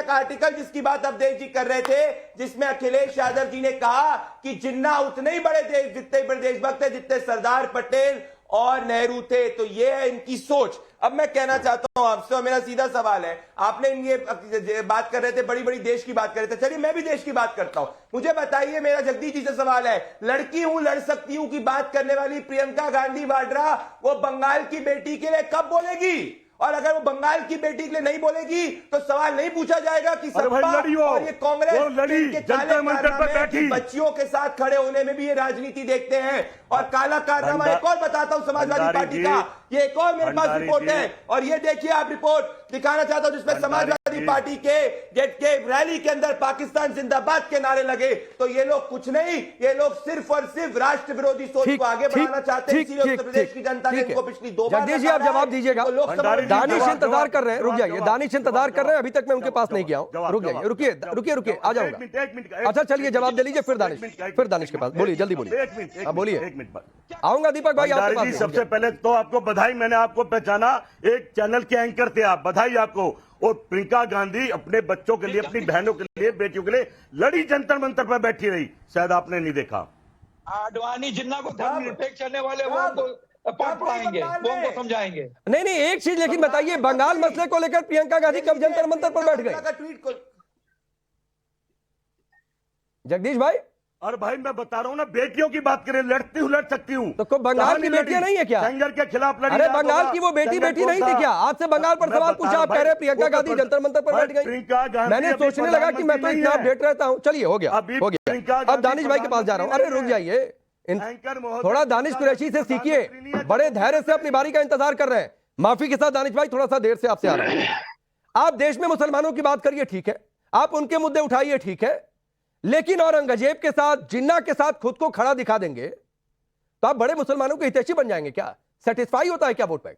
G: का आर्टिकल जिसकी बात अवधेश जी कर रहे थे, जिसमें अखिलेश यादव जी ने कहा कि जिन्ना उतने ही बड़े जितने बड़े देशभक्त थे जितने सरदार पटेल और नेहरू थे। तो ये है इनकी सोच। अब मैं कहना चाहता हूं आपसे, और मेरा सीधा सवाल है, आपने ये बात कर रहे थे, बड़ी बड़ी देश की बात कर रहे थे, चलिए मैं भी देश की बात करता हूं। मुझे बताइए, मेरा जगदीश जी से सवाल है, लड़की हूं लड़ सकती हूं की बात करने वाली प्रियंका गांधी वाड्रा वो बंगाल की बेटी के लिए कब बोलेगी? और अगर वो बंगाल की बेटी के लिए नहीं बोलेगी तो सवाल नहीं पूछा जाएगा कि सपा और ये कांग्रेस के काले कारनामे बच्चियों के साथ खड़े होने में भी ये राजनीति देखते हैं। और काला कारनामा एक और बताता हूं समाजवादी पार्टी का, ये एक और मेरे पास रिपोर्ट है, और ये देखिए आप रिपोर्ट दिखाना चाहता हूं जिसमें समाजवादी पार्टी के रैली के अंदर पाकिस्तान जिंदाबाद के नारे लगे। तो ये लोग कुछ नहीं, ये लोग सिर्फ और सिर्फ राष्ट्र विरोधी सोच को आगे बढ़ाना चाहते हैं। इसीलिए उत्तर प्रदेश की जनता ने इनको पिछली 2 बार
A: जगदीश जी आप जवाब दीजिएगा। दानिश इंतजार कर रहे हैं, रुक जाइए, दानिश इंतजार कर रहे हैं, अभी तक मैं उनके पास नहीं गया हूं, रुक जाइए, रुकिए आ जाऊंगा। अच्छा चलिए जवाब दे लीजिए, फिर दानिश के पास बोलिए, जल्दी बोलिए, बोलिए। आऊंगा दीपक भाई आपके पास।
H: सबसे पहले तो आपको बधाई, मैंने आपको पहचाना, एक चैनल के एंकर थे आप, बधाई आपको। और प्रियंका गांधी अपने बच्चों के लिए, अपनी बहनों के लिए, बेटियों के लिए लड़ी, जंतर मंतर पर बैठी रही, शायद आपने नहीं देखा।
F: आडवाणी जिन्ना को धर्मनिरपेक्ष चलने वाले वो हमको पढ़ाएंगे, वो हमको समझाएंगे।
A: नहीं एक चीज लेकिन बताइए, बंगाल मसले को लेकर प्रियंका गांधी कब जंतर मंतर पर बैठ गए? जगदीश भाई,
H: और भाई मैं बता रहा हूँ ना, बेटियों की बात करें, लड़ती हूँ, लड़ सकती हूँ।
A: तो बंगाल की बेटियां नहीं है क्या?
H: सेंगर के खिलाफ लड़ी।
A: अरे बंगाल की वो बेटी नहीं थी क्या? आज से बंगाल पर सवाल पूछा, आप कह रहे प्रियंका गांधी जंतर मंतर पर बैठ गई। मैंने सोचने लगा कि मैं तो इतना अपडेट रहता हूँ। चलिए हो गया। अब दानिश भाई के पास जा रहा हूँ। अरे रुक जाइए, थोड़ा दानिश कुरैशी से सीखिए, बड़े धैर्य से अपनी बारी का इंतजार कर रहे हैं। माफी के साथ दानिश भाई, थोड़ा सा देर से आपसे आ रहा है। आप देश में मुसलमानों की बात करिए, ठीक है, आप उनके मुद्दे उठाइए, ठीक है, लेकिन औरंगजेब के साथ, जिन्ना के साथ खुद को खड़ा दिखा देंगे तो आप बड़े मुसलमानों के हितैषी बन जाएंगे क्या? सेटिस्फाई होता है क्या वोट बैंक?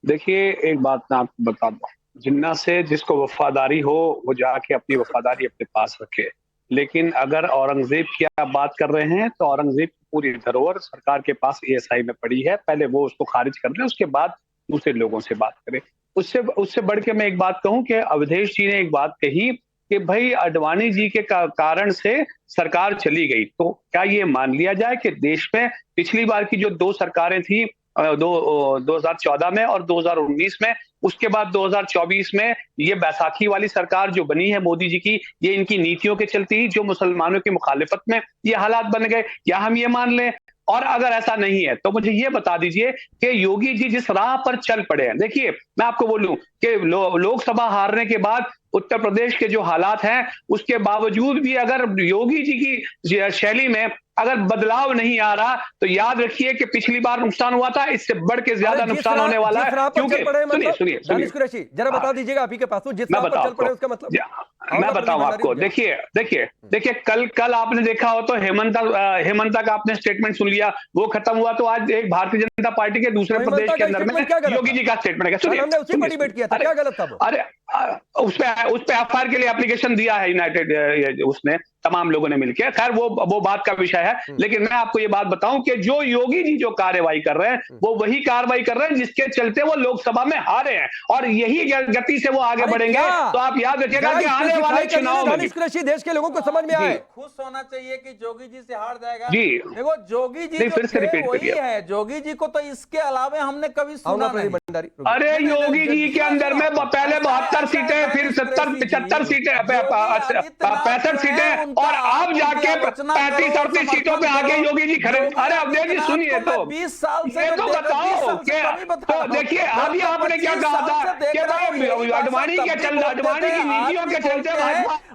J: देखिए एक बात मैं आपको बता दूं, जिन्ना से जिसको वफादारी हो वो जाके अपनी वफादारी अपने पास रखे। लेकिन अगर औरंगजेब की आप बात कर रहे हैं तो औरंगजेब की पूरी धरोहर सरकार के पास ESI में पड़ी है, पहले वो उसको खारिज कर ले, उसके बाद दूसरे लोगों से बात करें। उससे बढ़ के मैं एक बात कहूं कि अवधेश जी ने एक बात कही कि भाई अडवाणी जी के कारण से सरकार चली गई, तो क्या ये मान लिया जाए कि देश में पिछली बार की जो 2 सरकारें थी, 2014 में और 2019 में, उसके बाद 2024 में ये बैसाखी वाली सरकार जो बनी है मोदी जी की, ये इनकी नीतियों के चलती ही जो मुसलमानों की मुखालिफत में ये हालात बन गए, क्या हम ये मान लें? और अगर ऐसा नहीं है तो मुझे ये बता दीजिए कि योगी जी जिस राह पर चल पड़े हैं, देखिए मैं आपको बोलूं कि लोकसभा हारने के बाद उत्तर प्रदेश के जो हालात हैं, उसके बावजूद भी अगर योगी जी की शैली में अगर बदलाव नहीं आ रहा तो याद रखिए कि पिछली बार नुकसान हुआ था, इससे बढ़ के ज्यादा नुकसान होने वाला है। क्योंकि सुनिए
A: जरा बता दीजिएगा, अभी के पास जिस राह पर चल पड़े उसका मतलब
J: मैं बताऊं आपको। देखिए कल आपने देखा हो तो हेमंता का आपने स्टेटमेंट सुन लिया, वो खत्म हुआ तो आज एक भारतीय जनता पार्टी के दूसरे प्रदेश के अंदर में योगी जी का स्टेटमेंट है। सुनिए, अरे उस पे एफआईआर के लिए एप्लीकेशन दिया है यूनाइटेड, उसने तमाम लोगों ने मिलकर, खैर वो बात का विषय है। लेकिन मैं आपको ये बात बताऊं कि जो योगी जी जो कार्रवाई कर रहे हैं वो वही कार्रवाई कर रहे हैं जिसके चलते वो लोकसभा में हारे हैं, और यही गति से वो आगे बढ़ेंगे। तो आप याद रखिएगा कि आने वाले चुनाव में
A: देश के लोगों को समझ में आए,
I: खुश होना चाहिए कि जोगी जी से हार जाएगा।
J: जी
I: देखो जोगी जी
J: फिर से रिपीट करिए,
I: है जोगी जी को तो इसके अलावा हमने कभी सुना नहीं।
J: अरे योगी जी के अंदर में पहले 72 सीटें, फिर 70 75 सीटें, 65 सीटें, और अब जाके 35-38 सीटों पे आके योगी जी खड़े। अरे अवधेश जी सुनिए, तो
I: 20 साल से
J: ये तो बताओ तो देखिए अभी आपने क्या कहा था कि भाई अडवाणी की नीतियों के चलते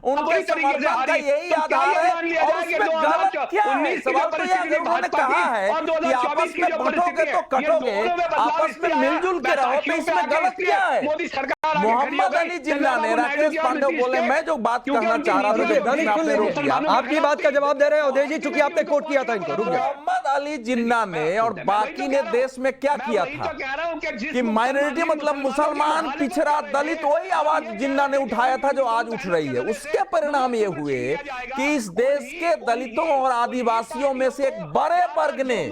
I: उनके समर्थन का यही आधार है, और उसमें गलत क्या है? सवाल तो ये उन्होंने कहा है कि आपस में बंटोगे तो कटोगे, आपस में मिलजुल के रहो, तो इसमें गलत क्या है?
J: मोदी सरकार
I: मोहम्मद अली जिन्ना ने, राकेश पांडे बोले, मैं जो बात कहना चाह रहा था
A: आपकी बात का जवाब दे रहे हैं अवधेश जी, चूंकि आपने कोट किया था इनको।
I: मोहम्मद अली जिन्ना ने और बाकी ने देश में क्या किया था कि माइनॉरिटी मतलब मुसलमान, पिछड़ा, दलित, वही आवाज जिन्ना ने उठाया था जो आज उठ रही है। उसके परिणाम ये हुए कि इस देश के दलितों और आदिवासियों में से एक बड़े वर्ग ने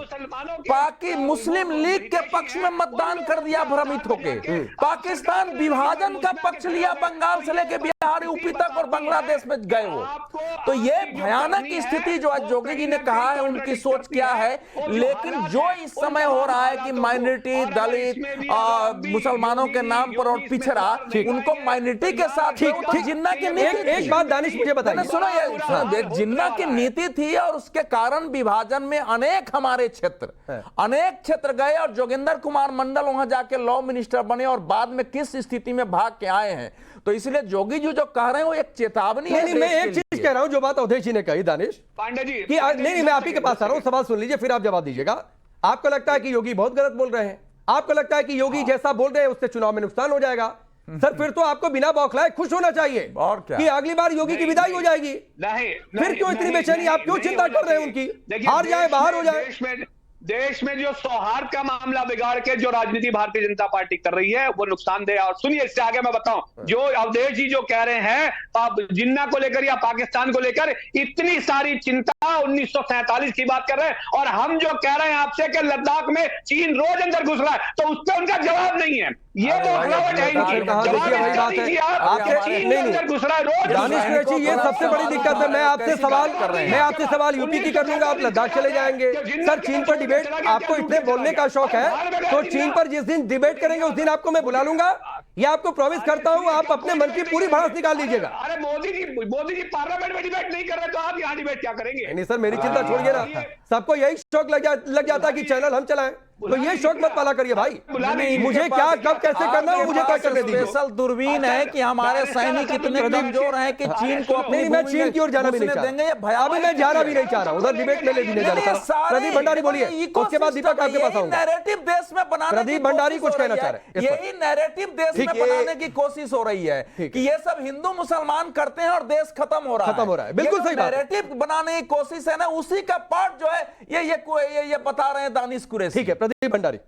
I: पाकि मुस्लिम लीग के पक्ष में मतदान कर दिया, भ्रमित होके। पाकिस्तान विभाजन
K: विभाजन का पक्ष लिया, बंगाल से लेके बिहार, यूपी तक और बांग्लादेश में गए वो। तो ये भयानक स्थिति जो आज जोगी जी ने कहा है, उनकी सोच क्या है। लेकिन जो इस समय हो रहा है कि माइनॉरिटी, दलित, मुसलमानों के नाम पर और पिछड़ा, उनको माइनॉरिटी के साथ जिन्ना की नीति।
A: एक बात दानिश मुझे बताइए,
K: सुनो ये जिन्ना की नीति थी और उसके कारण विभाजन में अनेक हमारे क्षेत्र गए और जोगिंदर कुमार मंडल वहां जाके लॉ मिनिस्टर बने और बाद में किस स्थिति में भाग के आए हैं। तो इसलिए जोगी जी जो कह रहे हैं वो एक चेतावनी है।
A: नहीं, मैं एक चीज कह रहा हूं, जो बात अवधेश जी ने कही दानिश
J: पांडे जी
A: कि नहीं, मैं आप ही के पास आ रहा हूं, सवाल सुन लीजिए फिर आप जवाब दीजिएगा। आपको लगता है कि योगी बहुत गलत बोल रहे हैं? आपको लगता है कि योगी जैसा बोल रहे हैं उससे चुनाव में नुकसान हो जाएगा? सर फिर तो आपको बिना बौखलाए खुश होना चाहिए
K: और क्या
A: कि अगली बार योगी की विदाई हो जाएगी। फिर क्यों इतनी बेचैनी? आप क्यों चिंता कर रहे हैं उनकी? हार जाए, बाहर हो जाए।
J: देश में जो सौहार्द का मामला बिगाड़ के जो राजनीति भारतीय जनता पार्टी कर रही है वो नुकसानदेह। और सुनिए, इससे आगे मैं बताऊं, जो अवधेश जी जो कह रहे हैं आप जिन्ना को लेकर या पाकिस्तान को लेकर इतनी सारी चिंता 1947 की बात कर रहे हैं, और हम जो कह रहे हैं आपसे कि लद्दाख में चीन रोज अंदर घुस रहा है, तो उस पर उनका जवाब नहीं है। ये बौखलाहट है इनकी। चीन अंदर घुस रहा है रोज।
A: दानिश कुरैशी, ये सबसे बड़ी दिक्कत है। मैं आपसे सवाल यूपी की कर लूंगा, आप लद्दाख चले जाएंगे। सर चीन पर डिबेट, आपको इतने बोलने का शौक है तो चीन पर जिस दिन डिबेट करेंगे उस दिन आपको मैं बुला लूंगा। ये आपको प्रॉमिस करता हूं, आप अपने मन की पूरी भड़ास निकाल लीजिएगा।
J: अरे मोदी जी पार्लियामेंट में डिबेट नहीं कर रहे तो आप यहाँ डिबेट क्या करेंगे?
A: नहीं सर, मेरी चिंता छोड़िए ना। सबको यही शौक लग जाता है कि चैनल हम चलाएं, तो ये शौक मत पाला करिए भाई। मुझे क्या कब कैसे करना है मुझे तय करने दीजिए।
K: स्पेशल दूरबीन है कि हमारे सैनिक इतने कमजोर हैं कि चीन को अपनी
A: मैं चीन की ओर जाना भी नहीं चाह रहा, अभी मैं जाना भी नहीं चाह रहा, उधर डिबेट में ले भी नहीं जा रहा। प्रदीप भंडारी बोलिए, उसके बाद दीपक आपके पास आऊंगा।
K: नैरेटिव देश में बनाने,
A: प्रदीप भंडारी कुछ कहना चाह रहे हैं।
K: यही नैरेटिव देश में बनाने की कोशिश हो रही है कि ये सब हिंदू मुसलमान करते हैं और देश खत्म हो रहा है।
A: बिल्कुल सही बात।
K: नैरेटिव बनाने की कोशिश है ना, उसी का पार्ट जो है ये बता रहे हैं दानिश कुरैशी।
A: ठीक है प्रदीप भंडारी।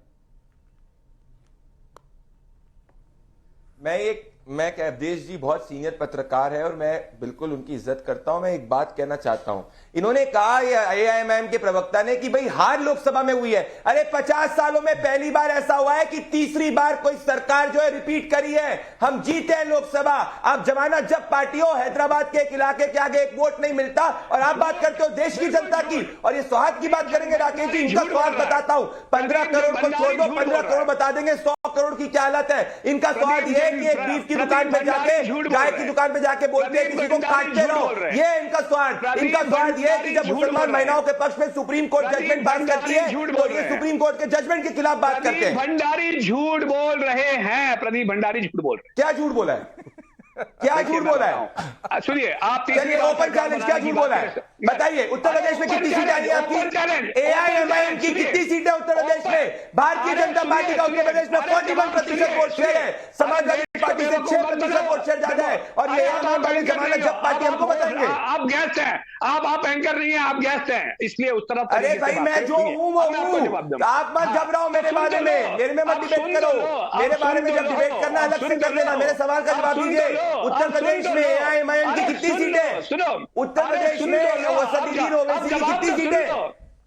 G: मैं अवधेश जी बहुत सीनियर पत्रकार है और मैं बिल्कुल उनकी इज्जत करता हूं। मैं एक बात कहना चाहता हूं, इन्होंने कहा एआईएमआईएम के प्रवक्ता ने कि भाई हार लोकसभा में हुई है। अरे 50 सालों में पहली बार ऐसा हुआ है कि तीसरी बार कोई सरकार जो है रिपीट करी है। हम जीते हैं लोकसभा। आप जमाना जब पार्टी हो, हैदराबाद के एक इलाके के आगे एक वोट नहीं मिलता और आप बात करते हो देश की जनता की। और ये सौहार्द की बात करेंगे राकेश जी, इनका सौहार्द बताता हूं। 15 करोड़ को छोड़ दो, 15 करोड़ बता देंगे, 100 करोड़ की क्या हालत है। इनका सौहार्द ये है कि एक बीफ की दुकान पे जाके, गाय की दुकान पे जाके बोलते हैं किसी को काटते रहो। ये इनका स्वार्थ। इनका स्वार्थ ये है कि जब मुसलमान महिलाओं के पक्ष में सुप्रीम कोर्ट जजमेंट पास करती है तो ये सुप्रीम कोर्ट के जजमेंट के खिलाफ बात करते हैं।
J: भंडारी झूठ बोल रहे हैं, प्रदीप भंडारी झूठ बोल रहे हैं।
G: क्या झूठ बोला है? क्या झूठ बोला है?
J: सुनिए, आप
G: ओपन चैलेंज, क्या झूठ बोला है बताइए। उत्तर प्रदेश में कितनी सीटें आई आपकी? एआईएमआईएम की कितनी सीटें उत्तर प्रदेश में? भारतीय जनता पार्टी का उत्तर प्रदेश में 41% वोट शेयर है, समाजवादी पार्टी से 6% वोट शेयर ज्यादा है। और ये वाले जमाना जब पार्टी हमको बताएंगे।
J: आप गेस्ट हैं, आप एंकर नहीं है, आप गेस्ट हैं, इसलिए उस तरफ।
G: अरे भाई मैं जो हूं वो हूं, आप मत घबराओ मेरे बारे में, मेरे में मत डिबेट करो। मेरे बारे में जब डिबेट करना अलग से कर लेना, मेरे सवाल का जवाब दीजिए। उत्तर प्रदेश में एआईएमआईएम की कितनी सीटें?
J: सुनो,
G: उत्तर प्रदेश में वसतीदीन ओवैसी की कितनी सीटें?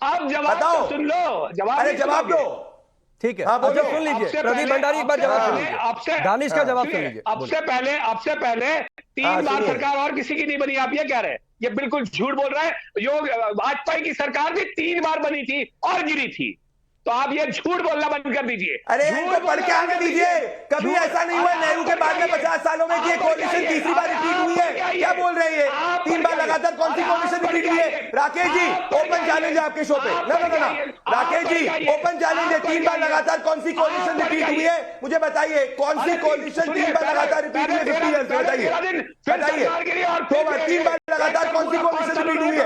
J: आप जवाब
G: बताओ,
J: सुन लो।
G: अरे जवाब दो।
A: ठीक है, अच्छा सुन लीजिए प्रदीप भंडारी, एक बार जवाब सुन लीजिए, दानिश का जवाब सुन लीजिए।
J: आपसे पहले 3 बार सरकार और किसी की नहीं बनी, आप ये कह रहे हैं, ये बिल्कुल झूठ बोल रहा है। वाजपेयी की सरकार भी 3 बार बनी थी और गिरी थी, तो आप ये झूठ बोलना बंद कर दीजिए।
G: अरे इनको पढ़ के आने दीजिए। कभी ऐसा नहीं हुआ नेहरू के बाद में 50 सालों में कि कोalition तीसरी बार रिपीट हुई है। क्या बोल रहे हैं? 3 बार लगातार कौन सी कोalition रिपीट हुई है? राकेश जी ओपन चैलेंज है आपके शो पे। ना राकेश जी ओपन चैलेंज है, 3 बार लगातार कौन सी कोalition रिपीट हुई है? मुझे बताइए कौन सी कोalition 3 बार लगातार रिपीट हुई है? 50 ईयर्स में बताइए 3 बार लगातार कौन सी कोalition रिपीट हुई है?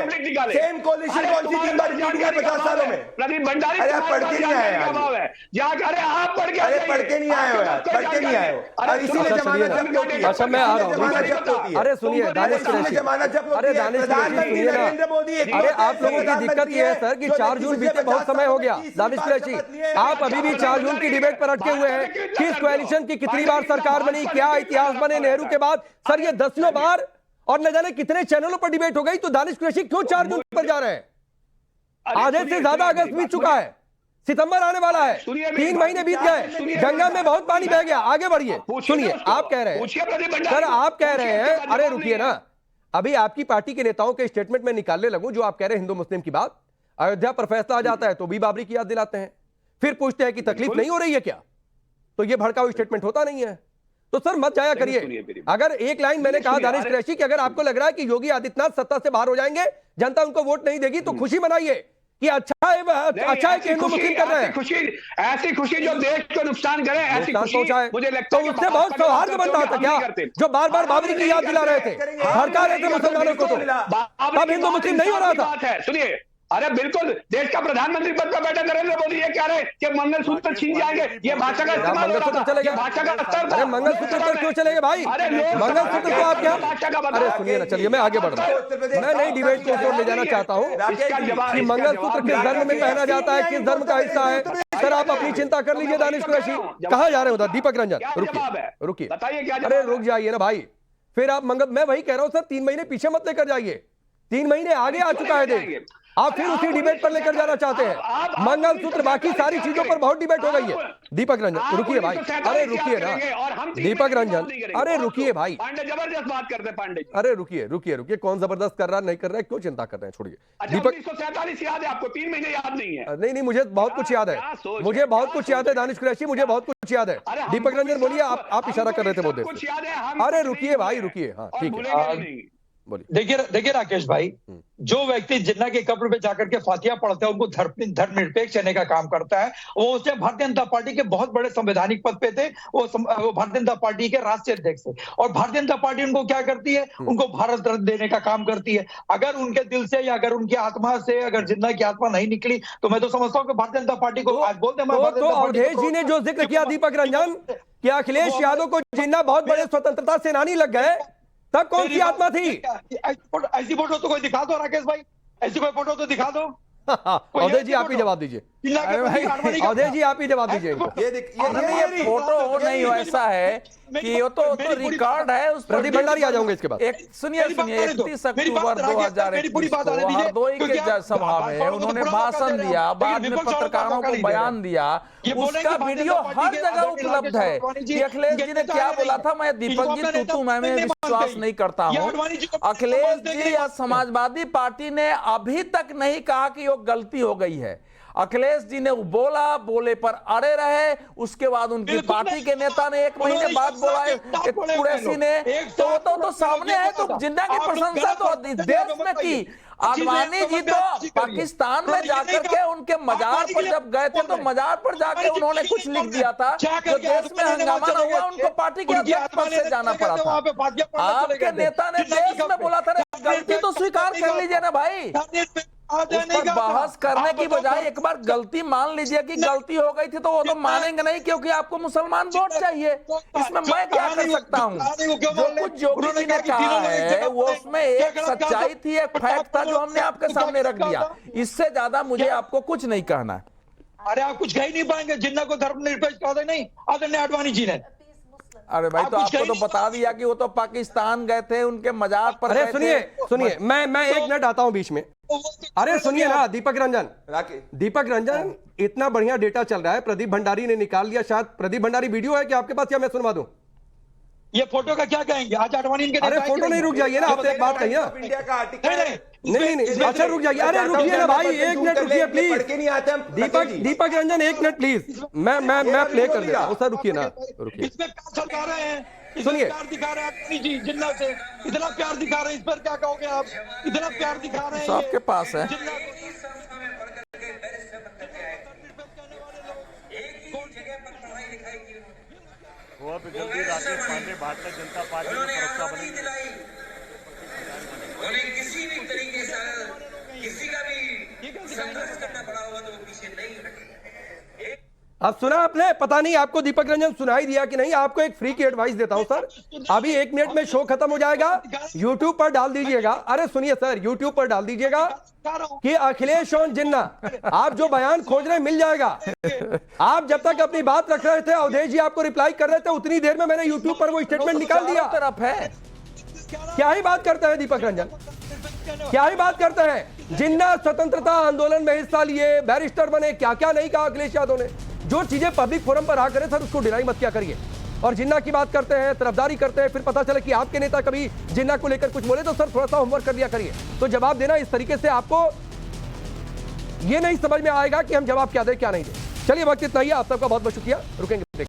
G: सेम कोalition कौन सी 3 बार रिपीट हुई है 50 सालों में?
J: प्रदीप भंडारी
G: पढ़ के नहीं आए
J: आप पढ़ के,
G: अरे पढ़ के नहीं आए हो यार, पढ़ के नहीं आए हो। और इसीलिए जमानत जब्त होती है।
A: अच्छा मैं आ रहा हूँ,
G: जब्त होती है।
A: अरे सुनिए दानिश कुरैशी,
G: जमानत जब्त होती है। प्रधानमंत्री नरेंद्र मोदी,
A: अरे आप लोगों की दिक्कत ये है सर कि 4 जून बीते बहुत समय हो गया। दानिश कुरैशी, आप अभी भी 4 जून की डिबेट पर अटके हुए हैं। किस कोएलिशन की कितनी बार सरकार बनी, क्या इतिहास बने नेहरू के बाद? सर ये 10वीं बार और न जाने कितने चैनलों पर डिबेट हो गई, तो दानिश कुरैशी क्यों 4 जून पर जा रहे हैं? आधे से ज्यादा अगस्त बीत चुका है, सितंबर आने वाला है,
L: सुनिए मेरी
A: 3 महीने बीत गए, गंगा में बहुत पानी बह गया, आगे बढ़िए। सुनिए, आप कह रहे हैं सर, आप कह रहे हैं, अरे रुकिए ना, अभी आपकी पार्टी के नेताओं के स्टेटमेंट में निकालने लगूं जो आप कह रहे हैं हिंदू मुस्लिम की बात, अयोध्या पर फैसला आ जाता है तो भी बाबरी की याद दिलाते हैं, फिर पूछते हैं कि तकलीफ नहीं हो रही है क्या, तो ये भड़काऊ स्टेटमेंट होता नहीं है। तो सर मत जाया करिए। अगर एक लाइन मैंने कहा दानिश कुरैशी कि अगर आपको लग रहा है कि योगी आदित्यनाथ सत्ता से बाहर हो जाएंगे, जनता उनको वोट नहीं देगी, तो खुशी मनाइए कि अच्छा है कि हिंदू मुस्लिम कर रहे हैं।
L: ऐसी खुशी जो देश को नुकसान करे, ऐसी खुशी मुझे लगता
A: है तो उससे बहुत सौहार्द बनता था क्या, जो बार बार बाबरी की याद दिला रहे थे, भड़का रहे थे मुसलमानों को, तो तब हिंदू मुस्लिम नहीं हो रहा था।
L: सुनिए, अरे बिल्कुल, देश का प्रधानमंत्री पद पर बैठे नरेंद्र मोदी ये कह रहे हैं कि मंगलसूत्र छीन जाएंगे, ये भाषा का इस्तेमाल हो रहा था, ये भाषा का स्तर था।
A: अरे मंगलसूत्र पर क्यों चलेंगे भाई, मंगलसूत्र तो आप क्या, अरे सुनिए ना, चलिए मैं आगे बढ़ रहा हूँ, मैं नई डिबेट को ले जाना चाहता हूँ कि मंगलसूत्र किस धर्म में पहना जाता है, किस धर्म का हिस्सा है। सर आप अपनी चिंता कर लीजिए। दानिश कुरैशी कहाँ जा रहे हो? दीपक रंजन रुकिए, अरे रुक जाइए ना भाई, फिर आप मैं वही कह रहा हूँ सर, 3 महीने पीछे मत लेकर जाइए, 3 महीने आगे आ चुका है देश, आप फिर उसी डिबेट पर लेकर जाना चाहते हैं। मंगलसूत्र बाकी सारी चीजों पर बहुत डिबेट हो गई है। दीपक रंजन रुकिए भाई, अरे रुकिए ना दीपक रंजन, अरे रुकिए भाई,
L: पांडे जबरदस्त बात करते पांडे,
A: अरे रुकिए, कौन जबरदस्त कर रहा नहीं कर रहा है, क्यों चिंता कर रहे हैं, छोड़िए।
L: दीपक 1947 याद है आपको? 3 महीने याद नहीं है?
A: नहीं मुझे बहुत कुछ याद है, मुझे बहुत कुछ याद है दानिश कुरैशी, मुझे बहुत कुछ याद है। दीपक रंजन बोलिए, आप इशारा कर रहे थे बहुत देर से। अरे रुकिए भाई रुकिए, हाँ ठीक है
F: देखिए राकेश भाई, जो व्यक्ति जिन्ना के कब्र पे जाकर के फातिहा पढ़ता है, उनको धर्मनिरपेक्ष रहने का काम करता है, वो उससे भारतीय जनता पार्टी के बहुत बड़े संवैधानिक पद पे थे, वो भारतीय जनता पार्टी के राष्ट्रीय अध्यक्ष थे, और भारतीय जनता पार्टी उनको क्या करती है, उनको भारत रत्न देने का काम करती है। अगर उनके दिल से या अगर उनकी आत्मा से अगर जिन्ना की आत्मा नहीं निकली, तो मैं तो समझता हूँ कि भारतीय जनता पार्टी को आज बोलते हैं।
A: अवधेश जी ने जो जिक्र किया दीपक रंजन, कि अखिलेश यादव को जिन्ना बहुत बड़े स्वतंत्रता सेनानी लग गए, तब कौन सी आत्मा थी?
F: ऐसी फोटो तो कोई दिखा दो राकेश भाई, ऐसी कोई फोटो तो दिखा दो।
A: अवधेश जी आप ही जवाब दीजिए, अवधेश जी आप ही जवाब दीजिए।
K: ये फोटो नहीं हो, ऐसा है कि ये तो रिकॉर्ड है उस पर।
A: प्रदीप भंडारी आ जाऊंगे इसके बाद।
K: सुनिए 31 अक्टूबर 2021 को हरदोई के सभा में उन्होंने भाषण दिया, बाद में पत्रकारों को बयान दिया, उसका वीडियो हर जगह उपलब्ध है कि अखिलेश जी ने क्या बोला था। मैं दीपक जी तू मैं विश्वास नहीं करता हूँ, अखिलेश जी या समाजवादी पार्टी ने अभी तक नहीं कहा कि वो गलती हो गई है। अखिलेश जी ने बोले पर अड़े रहे, उसके बाद उनकी पार्टी के नेता ने 1 महीने बाद बोला कुरैशी ने, तो सामने है। तो जिन्ना की प्रशंसा तो देश में की। आडवाणी जी तो पाकिस्तान में जाकर के उनके मजार पर जब गए थे, तो मजार पर जाकर उन्होंने कुछ लिख दिया था, जो देश में हंगामा न हुआ, उनको पार्टी के अध्यक्ष पद से जाना पड़ा था। आपके नेता ने देश में बोला था, गलती तो स्वीकार कर लीजिए ना भाई, उस पर बहस करने की बजाय एक बार गलती मान लीजिए कि गलती हो गई थी, तो वो तो मानेंगे नहीं, क्योंकि आपको मुसलमान वोट चाहिए। इसमें मैं क्या कर सकता हूँ? जो कुछ योगी जी ने कहा है वो उसमें एक सच्चाई थी, एक फैक्ट था जो हमने आपके सामने रख दिया। इससे ज्यादा मुझे आपको कुछ नहीं कहना है।
F: अरे आप कुछ कह ही नहीं पाएंगे। जिन्ना को धर्मनिरपेक्ष कहा नहीं आदरणीय आडवाणी जी ने।
K: अरे भाई तो आपको तो बता दिया कि वो तो पाकिस्तान गए थे, उनके मजार पर।
A: अरे सुनिए मैं 1 मिनट आता हूं बीच में। अरे सुनिए ना दीपक रंजन, इतना बढ़िया डेटा चल रहा है, प्रदीप भंडारी ने निकाल लिया, शायद प्रदीप भंडारी वीडियो है कि आपके पास, या मैं सुनवा दूं?
F: ये फोटो का क्या कहेंगे आज आडवाणी इनके?
A: अरे फोटो नहीं, रुक जाइए ना, आपसे एक बात कहिए। नहीं अच्छा रुक जाइए, अरे रुकिए ना भाई, 1 मिनट रुकिए please. Deepak Ranjan 1 minute please, मैं प्ले कर देता हूं सर, रुकिए ना, रुकिए। सुनिए,
F: प्यार दिखा रहे हैं जी, जिन्ना से इतना प्यार दिखा रहे हैं, इस पर क्या कहोगे आप? इतना प्यार दिखा रहे हैं,
K: सबके पास है।
H: वो भी जल्दी राकेश पांडे भारतीय जनता पार्टी के प्रवक्ता बनेंगे।
M: किसी भी तरीके से किसी का भी संघर्ष करना पड़ा होगा तो वो पीछे नहीं हटेगा।
A: अब सुना आपने? पता नहीं आपको दीपक रंजन सुनाई दिया कि नहीं। आपको एक फ्री की एडवाइस देता हूं सर, अभी 1 मिनट में शो खत्म हो जाएगा, YouTube पर डाल दीजिएगा। अरे सुनिए सर, YouTube पर डाल दीजिएगा कि अखिलेश और जिन्ना, आप जो बयान खोज रहे हैं मिल जाएगा। आप जब तक अपनी बात रख रहे थे, अवधेश जी आपको रिप्लाई कर रहे थे, उतनी देर में मैंने YouTube पर वो स्टेटमेंट निकाल दिया।
K: तरफ है,
A: क्या ही बात करते हैं दीपक रंजन। क्या ही बात करते हैं। जिन्ना स्वतंत्रता आंदोलन में हिस्सा लिए, बैरिस्टर बने, क्या क्या नहीं कहा अखिलेश यादव ने। जो चीजें पब्लिक फोरम पर आ करे सर, उसको डिनाई मत क्या करिए। और जिन्ना की बात करते हैं, तरफदारी करते हैं, फिर पता चले कि आपके नेता कभी जिन्ना को लेकर कुछ बोले तो सर थोड़ा सा होमवर्क कर लिया करिए। तो जवाब देना इस तरीके से आपको ये नहीं समझ में आएगा कि हम जवाब क्या दें क्या नहीं दें। चलिए वक्त इतना ही, आप सबका बहुत बहुत शुक्रिया। रुकेंगे।